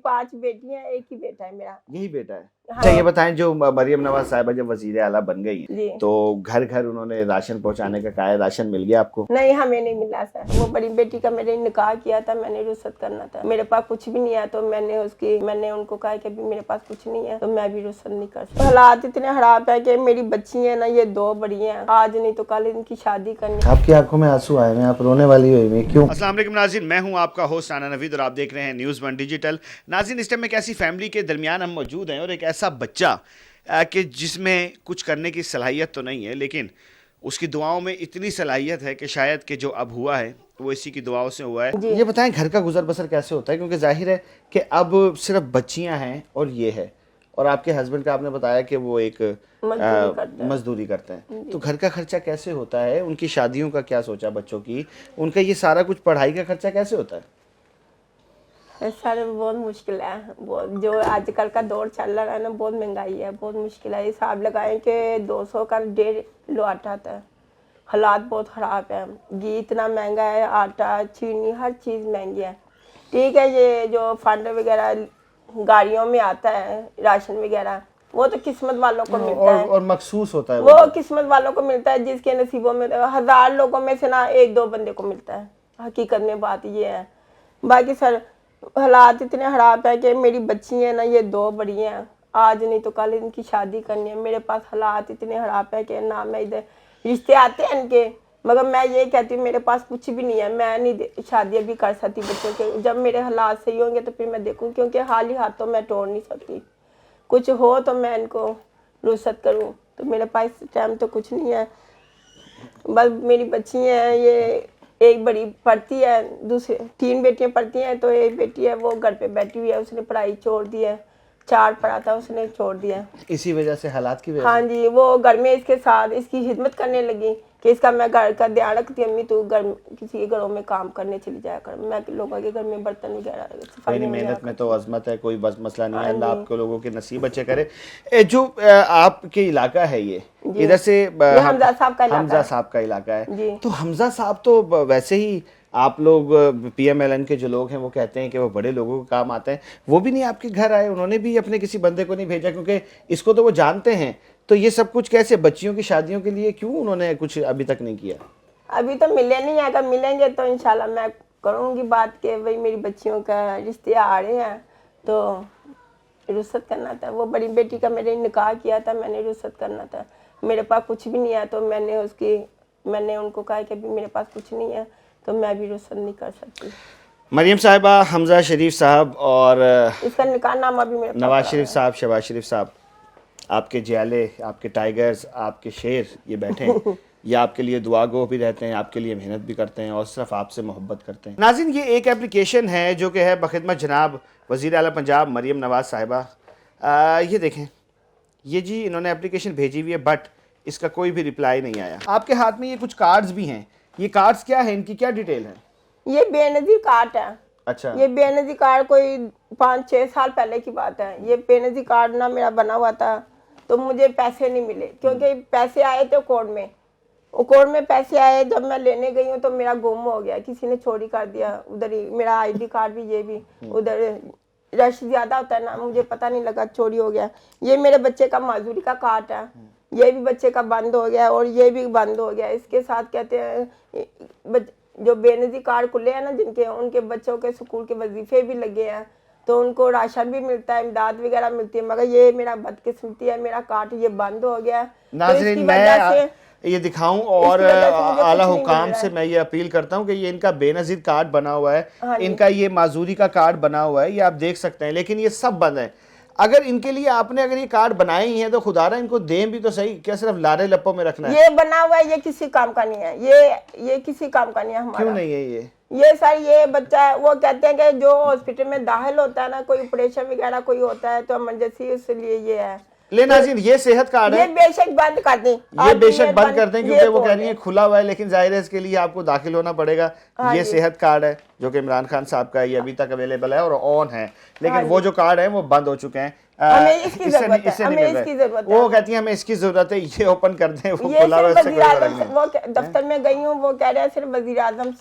5 बेटियां, एक ही बेटा है मेरा। यही बेटा है? हाँ। अच्छा ये बताएं, जो मरियम नवाज साहिबा जब वजीर आला बन गई जी। तो घर घर उन्होंने राशन पहुंचाने का कहा है, राशन मिल गया आपको? नहीं, हमें नहीं मिला सर। वो बड़ी बेटी का मैंने निकाह किया था, मैंने रुखसत करना था, मेरे पास कुछ भी नहीं है, तो मैंने उनको कहा कि अभी मेरे पास कुछ नहीं है, तो मैं भी रुखसत नहीं कर सकती। हालात इतने खराब है कि मेरी बच्ची है ना, ये 2 बड़ी हैं, आज नहीं तो कल इनकी शादी करनी। आपकी आंखों में आंसू आए हैं, आप रोने वाली हुई, क्यों? अस्सलाम वालेकुम नाज़रीन, मैं हूं आपका होस्ट राना नवीद और आप देख रहे हैं न्यूज़ 1 डिजिटल। नाज़रीन, इस टाइम एक ऐसी फैमिली के दरमियान हम मौजूद हैं और एक ऐसा बच्चा कि जिसमें कुछ करने की सलाहियत तो नहीं है, लेकिन उसकी दुआओं में इतनी सलाहियत है कि शायद कि जो अब हुआ है वो इसी की दुआओं से हुआ है। ये बताएं, घर का गुजर बसर कैसे होता है? क्योंकि जाहिर है कि अब सिर्फ बच्चियां हैं और ये है, और आपके हस्बैंड का आपने बताया कि वो एक मजदूरी करते हैं, तो घर का खर्चा कैसे होता है? उनकी शादियों का क्या सोचा बच्चों की? उनका ये सारा कुछ पढ़ाई का खर्चा कैसे होता है? सर बहुत मुश्किल है, जो आजकल का दौर चल रहा है ना, बहुत महंगाई है, बहुत मुश्किल है। हिसाब लगाएं कि 200 का 1.5 किलो आटा आता है। हालात बहुत ख़राब है, घी इतना महंगा है, आटा चीनी हर चीज़ महंगी है। ठीक है, ये जो फंड वगैरह गाड़ियों में आता है, राशन वगैरह, वो तो किस्मत वालों को मिलता है और मखसूस होता है, वो किस्मत वालों को मिलता है, जिसके नसीबों में 1000 लोगों में से ना 1-2 बंदे को मिलता है। हकीकत में बात ये है। बाकी सर हालात इतने खराब है कि मेरी बच्ची है ना, ये 2 बड़ी हैं, आज नहीं तो कल इनकी शादी करनी है। मेरे पास हालात इतने खराब है कि ना मैं इधर रिश्ते आते हैं इनके, मगर मैं ये कहती हूँ मेरे पास कुछ भी नहीं है, मैं नहीं शादी भी कर सकती बच्चों के। जब मेरे हालात सही होंगे तो फिर मैं देखूँ, क्योंकि हाल ही हाथों मैं तोड़ नहीं सकती। कुछ हो तो मैं इनको रुखसत करूँ, तो मेरे पास इस टाइम तो कुछ नहीं है। बस मेरी बच्ची हैं, ये एक बड़ी पढ़ती है, दूसरी 3 बेटियां पढ़ती हैं, तो एक बेटी है वो घर पे बैठी हुई है, उसने पढ़ाई छोड़ दी है। 4 पढ़ा था, उसने छोड़ दिया इसी वजह से, हालात की वजह। हाँ जी, वो घर में इसके साथ इसकी खिदमत करने लगी कि इसका मैं घर का ध्यान रखती हूँ, अम्मी तू घर किसी के घरों में काम करने चली जाया कर, मैं लोगों के घर में बर्तन वगैरह सफाई में। मेहनत में तो अजमत है, कोई बस मसला नहीं है, अल्लाह आपके लोगों के नसीब अच्छे करे। जो आपके इलाका है ये इधर से हमजा साहब का इलाका है, तो हमजा साहब तो वैसे ही आप लोग PMLN के जो लोग हैं वो कहते हैं कि वो बड़े लोगों को काम आते हैं, वो भी नहीं आपके घर आए, उन्होंने भी अपने किसी बंदे को नहीं भेजा, क्योंकि इसको तो वो जानते हैं। तो ये सब कुछ कैसे, बच्चियों की शादियों के लिए क्यों उन्होंने कुछ अभी तक नहीं किया? अभी तो मिले नहीं, अगर मिलेंगे तो इंशाल्लाह मैं करूँगी बात के भाई मेरी बच्चियों का रिश्ते आ रहे हैं तो रुखसत करना था। वो बड़ी बेटी का मैंने निकाह किया था, मैंने रुखसत करना था, मेरे पास कुछ भी नहीं है, तो मैंने उनको कहा कि अभी मेरे पास कुछ नहीं है, तो मैं भी रुखसत नहीं कर सकती। मरियम साहिबा, हमजा शरीफ साहब और इसका निकाह नामा भी मेरे पास, नवाज शरीफ साहब, शहबाज शरीफ साहब, आपके जियाले, आपके टाइगर्स, आपके शेर ये बैठे हैं। ये आपके लिए दुआ गो भी रहते हैं, आपके लिए मेहनत भी करते हैं और सिर्फ आपसे मोहब्बत करते हैं। नाज़रीन, ये एक एप्लीकेशन है जो कि है बखिदमत जनाब वज़ीर आला पंजाब मरियम नवाज साहिबा। ये देखें, ये जी इन्होंने एप्लीकेशन भेजी हुई है, बट इसका कोई भी रिप्लाई नहीं आया। आपके हाथ में ये कुछ कार्ड्स भी हैं, ये कार्ड्स क्या है, इनकी क्या डिटेल है? ये बेनज़ीर कार्ड है। अच्छा, ये बेनज़ीर कार्ड कोई 5-6 साल पहले की बात है। ये बेनज़ीर कार्ड ना मेरा बना हुआ था, तो मुझे पैसे नहीं मिले, क्योंकि पैसे आए थे कोर्ट में पैसे आए, जब मैं लेने गई हूँ तो मेरा गुम हो गया, किसी ने चोरी कर दिया उधर ही। मेरा ID कार्ड भी, ये भी उधर रश ज़्यादा होता है ना, मुझे पता नहीं लगा, चोरी हो गया। ये मेरे बच्चे का माजूरी का कार्ड है, ये भी बच्चे का बंद हो गया और ये भी बंद हो गया। इसके साथ कहते हैं जो बेनज़ीर कार्ड खुले हैं ना जिनके, उनके बच्चों के स्कूल के वजीफे भी लगे हैं, तो उनको राशन भी मिलता है, इमदाद वगैरह मिलती है, मगर ये मेरा बदकिस्मती है, मेरा कार्ड ये बंद हो गया। नाज़रीन, मैं ये दिखाऊं और आला हुकाम से मैं ये अपील करता हूं कि ये इनका बेनज़ीर कार्ड बना हुआ है, इनका ये माजूरी का कार्ड बना हुआ है, ये आप देख सकते हैं, लेकिन ये सब बंद है। अगर इनके लिए आपने अगर ये कार्ड बनाए ही हैं तो खुदारा इनको दें भी तो सही, क्या सिर्फ लारे लप्पों में रखना है? ये बना हुआ है, ये किसी काम का नहीं है, ये किसी काम का नहीं है हमारा। क्यों नहीं है ये सर, ये बच्चा है, वो कहते हैं कि जो हॉस्पिटल में दाखिल होता है ना, कोई ऑपरेशन वगैरह कोई होता है तो इमरजेंसी, इसलिए ये है। ले नाज़रीन, ये सेहत कार्ड ये है, बेशक बंद कर दें, ये बेशक बंद कर दें, क्योंकि वो कह रही है है खुला हुआ है, लेकिन जाहिर है इसके लिए आपको दाखिल होना पड़ेगा। हाँ ये जी। सेहत कार्ड है जो कि इमरान खान साहब का है, ये अभी तक अवेलेबल है और ऑन है, लेकिन हाँ वो जी। जो कार्ड है वो बंद हो चुके हैं। हमें इसकी इससे जरूरत है, इससे नहीं हमें मिल इसकी रहे। जरूरत है। वो कहती है हमें इसकी जरूरत है, ये ओपन कर दें, वो ये खुला हुआ है, सिर्फ उससे कोई फर्क वज़ीर-ए-आज़म, नहीं। वो दफ्तर में गई हूँ, वो कह रहे हैं सिर्फ वज़ीर-ए-आज़म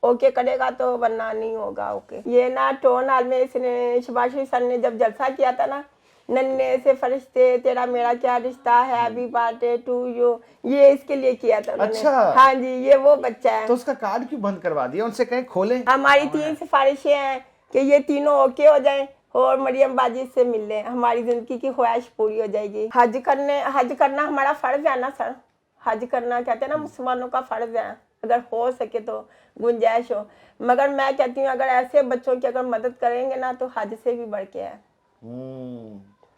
ओके करेगा तो, वरना नहीं होगा ओके। ये ना टोन हाल में इसने शहबाज शरीफ सर ने जब जलसा किया था ना, नन्हे से फरिश्ते तेरा मेरा क्या रिश्ता है, हैप्पी बर्थडे टू यू, ये इसके लिए किया था उन्होंने। अच्छा। हाँ जी, ये वो बच्चा है। तो उसका कार्ड क्यों बंद करवा दिया? उनसे कहें खोलें। हमारी 3 सिफारिशें हैं कि ये तीनों ओके हो जाएं और मरियम बाजी से मिल लें, हमारी जिंदगी की ख्वाहिश पूरी हो जाएगी। हज करना हमारा फर्ज है ना सर, हज करना कहते हैं ना मुसलमानों का फर्ज है, अगर हो सके तो गुंजाइश हो। मगर मैं कहती हूँ अगर ऐसे बच्चों की अगर मदद करेंगे ना तो हज से भी बढ़ के है।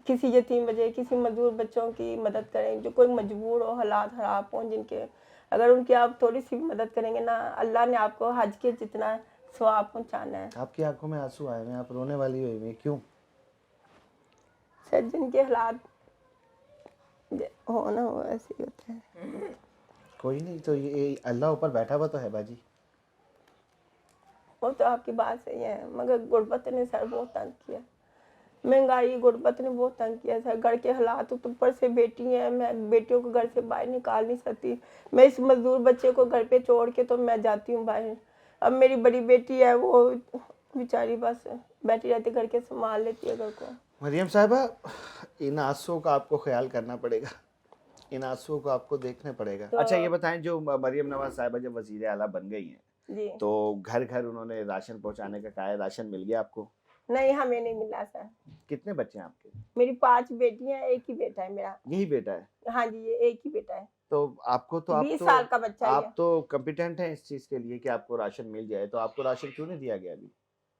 किसी यतीम बच्चे, किसी मजदूर बच्चों की मदद करें, जो कोई मजबूर हो, हालात खराब हो जिनके, अगर उनकी आप थोड़ी सी भी मदद करेंगे ना, अल्लाह ने आपको हज के जितना स्वाब पहुंचाना है। आपकी आंखों में आंसू आए हैं, आप रोने वाली हुई हैं, क्यों? सर जिनके हालात हो ना हो ऐसे ही होते हैं। कोई नहीं, तो ये अल्लाह ऊपर बैठा हुआ तो है बाजी। वो तो आपकी बात सही है, मगर गुर्बत ने सर बहुत तंग किया, महंगाई गुर्बत ने बहुत तंग किया सर। घर के हालात, तो ऊपर से बेटी है, मैं बेटियों को घर से बाहर निकाल नहीं सकती। मैं इस मजदूर बच्चे को घर पे छोड़ के तो मैं जाती हूँ बाहर। अब मेरी बड़ी बेटी है, वो बेचारी बस बैठी रहती, घर के संभाल लेती है घर को। मरियम साहिबा, इन आंसुओं का आपको ख्याल करना पड़ेगा, इन आंसुओं को आपको देखने पड़ेगा। तो अच्छा ये बताएं, जो मरियम नवाज साहिबा जब वजीर आला बन गई हैं जी, तो घर घर उन्होंने राशन पहुंचाने का कहा है, राशन मिल गया आपको? नहीं हमें नहीं मिला सर। कितने बच्चे हैं आपके? मेरी 5 बेटियां, एक ही बेटा है मेरा। यही बेटा है? हाँ जी, ये एक ही बेटा है। तो आपको तो 20 साल का बच्चा है ये। आप तो कॉम्पिटेंट हैं इस चीज के लिए कि आपको राशन मिल जाए, तो आपको राशन क्यों नहीं दिया गया अभी?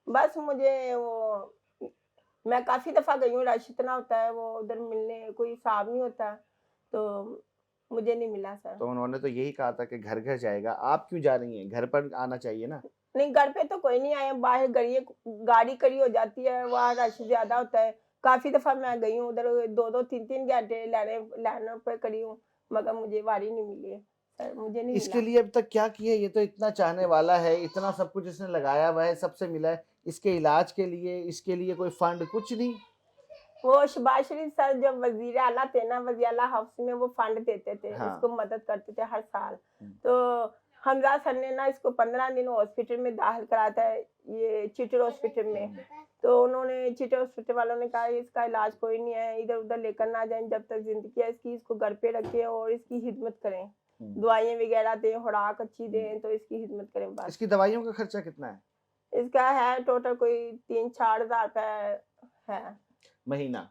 बस मुझे वो, मैं काफी दफा गई हूँ, रश इतना होता है, वो उधर मिलने कोई हिसाब नहीं होता, तो मुझे नहीं मिला सर। तो उन्होंने तो यही कहा था कि घर घर जाएगा, आप क्यों जा रही हैं? घर पर आना चाहिए ना। नहीं, घर पे तो कोई नहीं आया, बाहर गाड़ी खड़ी हो जाती है, वहाँ रश ज्यादा होता है। काफी दफा मैं गई हूँ उधर, 2-2 3-3 घंटे लाइनों पे खड़ी हूँ, मगर मुझे वारी नहीं मिली है सर, मुझे नहीं इसके मिला। लिए अब तक क्या किया? ये तो इतना चाहने वाला है, इतना सब कुछ इसने लगाया हुआ है, सबसे मिला है, इसके इलाज के लिए, इसके लिए कोई फंड कुछ नहीं? वो शहबाज शरीफ सर जब वजीर आला थे ना, वजीर आला हाउस में वो फंड देते थे, हाँ। इसको मदद करते थे हर साल। तो हमजा सर ने ना इसको 15 दिन हॉस्पिटल में दाखिल कराया था, ये चिटर हॉस्पिटल में। तो उन्होंने चिटर हॉस्पिटल वालों ने कहा इसका इलाज कोई नहीं है, इधर उधर लेकर ना जाएं, जब तक जिंदगी है इसकी, इसको घर पे रखें और इसकी हिदमत करें, दवाइयाँ वगैरह दें, खुराक अच्छी दें, तो इसकी हिदमत करें बस। इसकी दवाइयों का खर्चा कितना है इसका है टोटल कोई 3-4 हज़ार रुपए है महीना?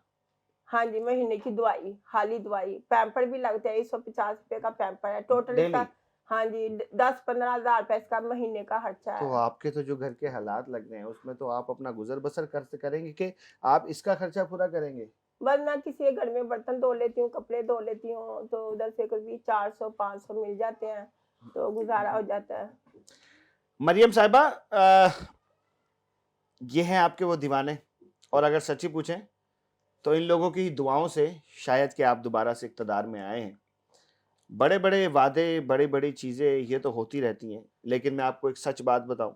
हाँ जी, महीने की दवाई, खाली दवाई, पैम्पर भी लगते हैं, 150 रुपए का पैम्पर है टोटल इसका। हाँ जी, 10-15 हज़ार रुपए इसका महीने का खर्चा है। तो आपके तो जो घर के हालात लग रहे हैं उसमें तो आप अपना गुजर बसर करेंगे कि आप इसका खर्चा पूरा करेंगे? बस मैं किसी के घर में बर्तन धो लेती हूँ, कपड़े धो लेती हूँ, तो उधर से कभी 400-500 मिल जाते हैं, तो गुजारा हो जाता है। मरियम साहिबा, ये हैं आपके वो दीवाने, और अगर सच्ची पूछें तो इन लोगों की दुआओं से शायद कि आप दोबारा से इक़्तिदार में आए हैं। बड़े बड़े वादे, बड़ी बड़ी चीज़ें ये तो होती रहती हैं, लेकिन मैं आपको एक सच बात बताऊं,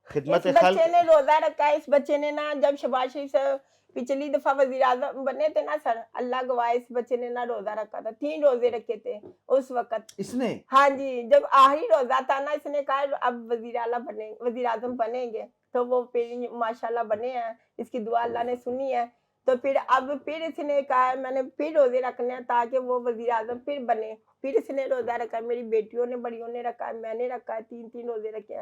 खिदमत इस बच्चे ने रोजा रखा है, इस बच्चे ने ना, जब शहबाज शरीफ से पिछली दफा वज़ीर-ए-आज़म बने थे ना सर, अल्लाह गवाह, इस बच्चे ने ना रोजा रखा था, 3 रोजे रखे थे उस वक्त इसने। हाँ जी, जब आखिरी रोजा था ना, इसने कहा अब वज़ीर-ए-आज़म बनेंगे, तो वो फिर माशाल्लाह बने हैं, इसकी दुआ अल्लाह ने सुनी है। तो फिर अब फिर इसने कहा मैंने फिर रोजे रखने हैं ताकि वो वज़ीर-ए-आज़म फिर बने, फिर इसने रोजा रखा है, मेरी बेटियों ने, बड़ियों ने रखा है, मैंने रखा है, 3-3 रोजे रखे हैं।